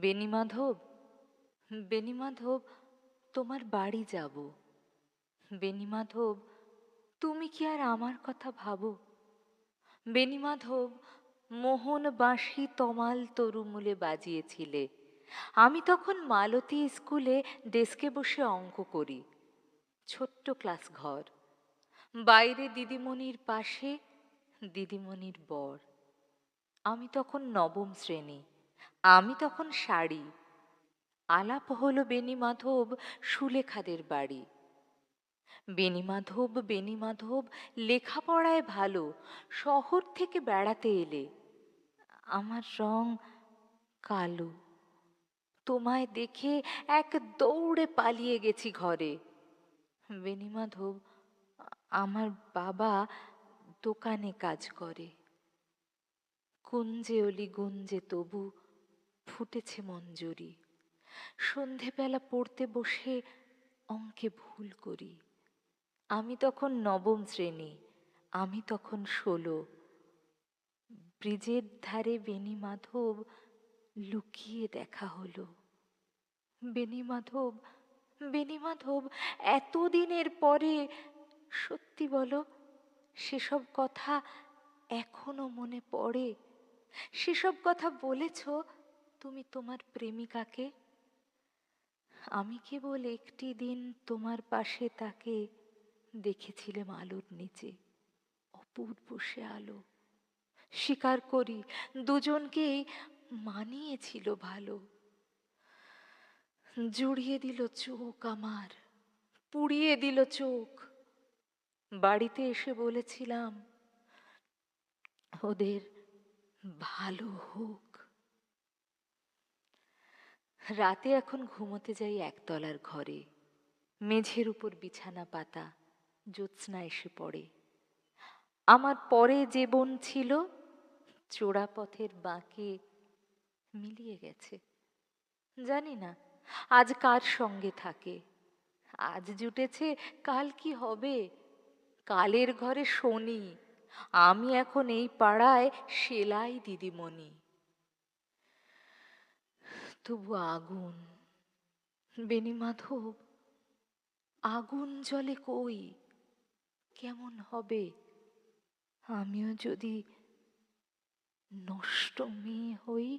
বেণীমাধব, বেণীমাধব, তোমার বাড়ি যাব। বেণীমাধব, তুমি কি আর আমার কথা ভাবো? বেণীমাধব, মোহন বাঁশি তমাল তরুমূলে বাজিয়েছিলে। আমি তখন মালতী স্কুলে ডেস্কে বসে অঙ্ক করি। ছোট্ট ক্লাস ঘর, বাইরে দিদিমণির পাশে দিদিমণির বর। আমি তখন নবম শ্রেণী, আমি তখন শাড়ি। আলাপ হলো বেণীমাধব সুলেখাদের বাড়ি। বেণীমাধব, বেণীমাধব, লেখাপড়ায় ভালো, শহর থেকে বেড়াতে এলে। আমার রং কালো, তোমায় দেখে এক দৌড়ে পালিয়ে গেছি ঘরে। বেণীমাধব, আমার বাবা দোকানে কাজ করে। কুঞ্জে অলি গুঞ্জে তবু ফুটেছে মঞ্জুরি। সন্ধেবেলা পড়তে বসে অঙ্কে ভুল করি। আমি তখন নবম শ্রেণী, আমি তখন 16। ব্রিজের ধারে বেণীমাধব লুকিয়ে দেখা হলো। বেণীমাধব, বেণীমাধব, এতদিনের পরে সত্যি বলো, সেসব কথা এখনো মনে পড়ে? সেসব কথা বলেছ তুমি তোমার প্রেমিকাকে? আমি কেবল একটি দিন তোমার পাশে তাকে দেখেছিলাম আলোর নিচে, অপূর্ব সে আলো। স্বীকার করি, দুজনকেই মানিয়েছিল ভালো। জুড়িয়ে দিল চোখ আমার, পুড়িয়ে দিল চোখ। বাড়িতে এসে বলেছিলাম ওদের ভালো হোক। রাতে এখন ঘুমোতে যাই একতলার ঘরে। মেঝের উপর বিছানা পাতা, জ্যোৎস্না এসে পড়ে। আমার পরে যে বোন ছিল চোরা পথের বাঁকে মিলিয়ে গেছে। জানি না আজ কার সঙ্গে থাকে। আজ জুটেছে, কাল কি হবে? কালের ঘরে শনি, আমি এখন এই পাড়ায় সেলাই দিদিমণি। তবু আগুন, বেণীমাধব, আগুন জ্বলে কই? কেমন হবে আমিও যদি নষ্ট মেয়ে হই?